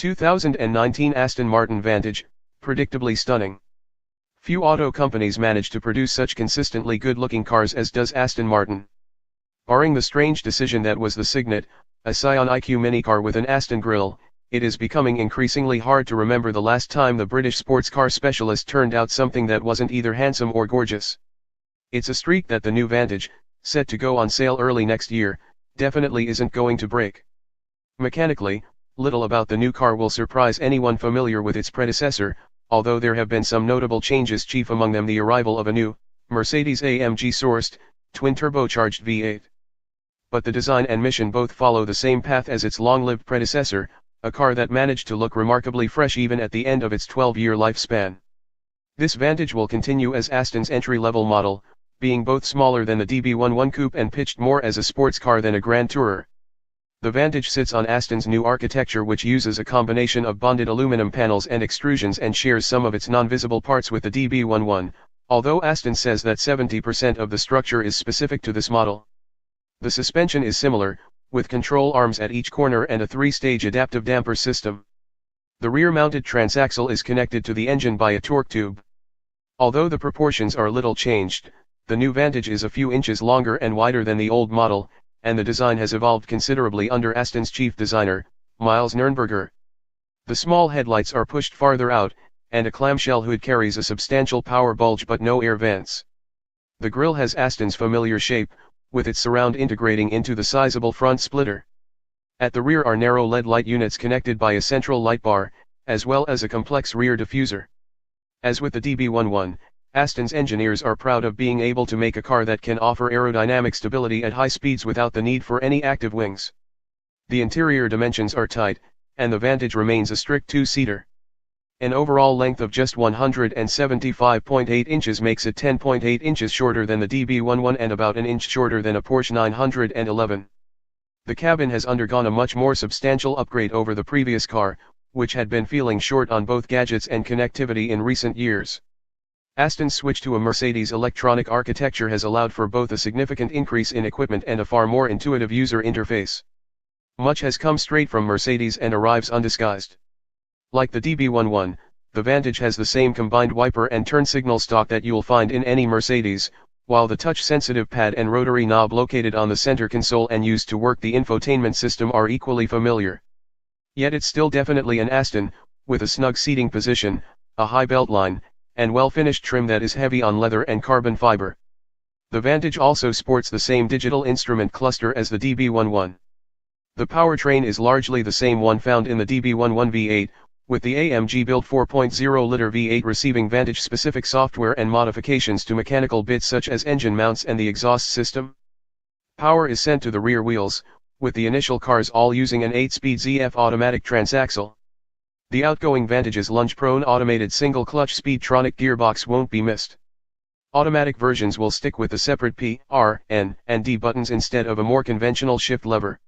2019 Aston Martin Vantage, predictably stunning. Few auto companies manage to produce such consistently good-looking cars as does Aston Martin. Barring the strange decision that was the Cygnet, a Scion IQ minicar with an Aston grille, it is becoming increasingly hard to remember the last time the British sports car specialist turned out something that wasn't either handsome or gorgeous. It's a streak that the new Vantage, set to go on sale early next year, definitely isn't going to break. Mechanically, little about the new car will surprise anyone familiar with its predecessor, although there have been some notable changes, chief among them the arrival of a new, Mercedes-AMG-sourced, twin-turbocharged V8. But the design and mission both follow the same path as its long-lived predecessor, a car that managed to look remarkably fresh even at the end of its 12-year lifespan. This Vantage will continue as Aston's entry-level model, being both smaller than the DB11 Coupe and pitched more as a sports car than a Grand Tourer. The Vantage sits on Aston's new architecture, which uses a combination of bonded aluminum panels and extrusions and shares some of its non-visible parts with the DB11, although Aston says that 70% of the structure is specific to this model. The suspension is similar, with control arms at each corner and a 3-stage adaptive damper system. The rear-mounted transaxle is connected to the engine by a torque tube. Although the proportions are little changed, the new Vantage is a few inches longer and wider than the old model, and the design has evolved considerably under Aston's chief designer, Miles Nürnberger. The small headlights are pushed farther out, and a clamshell hood carries a substantial power bulge but no air vents. The grille has Aston's familiar shape, with its surround integrating into the sizable front splitter. At the rear are narrow LED light units connected by a central light bar, as well as a complex rear diffuser. As with the DB11, Aston's engineers are proud of being able to make a car that can offer aerodynamic stability at high speeds without the need for any active wings. The interior dimensions are tight, and the Vantage remains a strict two-seater. An overall length of just 175.8 inches makes it 10.8 inches shorter than the DB11 and about an inch shorter than a Porsche 911. The cabin has undergone a much more substantial upgrade over the previous car, which had been feeling short on both gadgets and connectivity in recent years. Aston's switch to a Mercedes electronic architecture has allowed for both a significant increase in equipment and a far more intuitive user interface. Much has come straight from Mercedes and arrives undisguised. Like the DB11, the Vantage has the same combined wiper and turn signal stock that you'll find in any Mercedes, while the touch-sensitive pad and rotary knob located on the center console and used to work the infotainment system are equally familiar. Yet it's still definitely an Aston, with a snug seating position, a high beltline, and well-finished trim that is heavy on leather and carbon fiber. The Vantage also sports the same digital instrument cluster as the DB11. The powertrain is largely the same one found in the DB11 V8, with the AMG-built 4.0-liter V8 receiving Vantage-specific software and modifications to mechanical bits such as engine mounts and the exhaust system. Power is sent to the rear wheels, with the initial cars all using an 8-speed ZF automatic transaxle. The outgoing Vantage's lunge-prone automated single-clutch Speedtronic gearbox won't be missed. Automatic versions will stick with the separate P, R, N, and D buttons instead of a more conventional shift lever.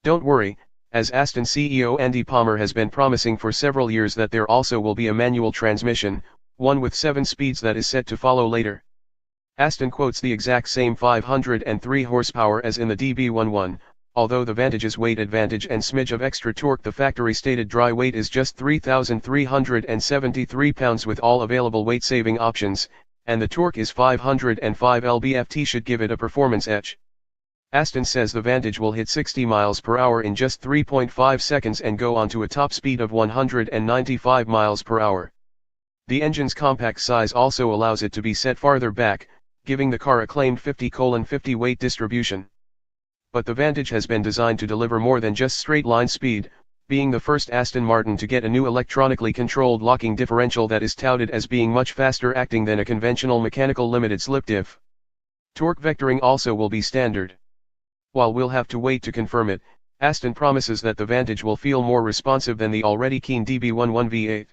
Don't worry, as Aston CEO Andy Palmer has been promising for several years that there also will be a manual transmission, one with 7 speeds that is set to follow later. Aston quotes the exact same 503 horsepower as in the DB11, although the Vantage's weight advantage and smidge of extra torque, the factory-stated dry weight is just 3,373 pounds with all available weight-saving options, and the torque is 505 lb-ft should give it a performance edge. Aston says the Vantage will hit 60 miles per hour in just 3.5 seconds and go on to a top speed of 195 miles per hour. The engine's compact size also allows it to be set farther back, giving the car a claimed 50/50 weight distribution. But the Vantage has been designed to deliver more than just straight-line speed, being the first Aston Martin to get a new electronically controlled locking differential that is touted as being much faster acting than a conventional mechanical limited slip diff. Torque vectoring also will be standard. While we'll have to wait to confirm it, Aston promises that the Vantage will feel more responsive than the already keen DB11 V8.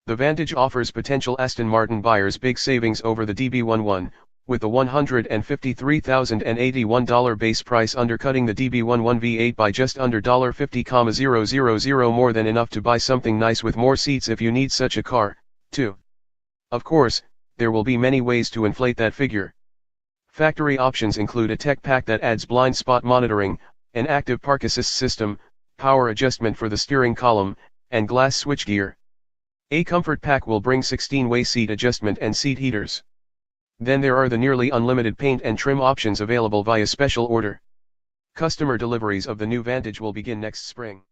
The Vantage offers potential Aston Martin buyers big savings over the DB11, with the $153,081 base price undercutting the DB11 V8 by just under $50,000, more than enough to buy something nice with more seats if you need such a car, too. Of course, there will be many ways to inflate that figure. Factory options include a tech pack that adds blind spot monitoring, an active park assist system, power adjustment for the steering column, and glass switchgear. A comfort pack will bring 16-way seat adjustment and seat heaters. Then there are the nearly unlimited paint and trim options available via special order. Customer deliveries of the new Vantage will begin next spring.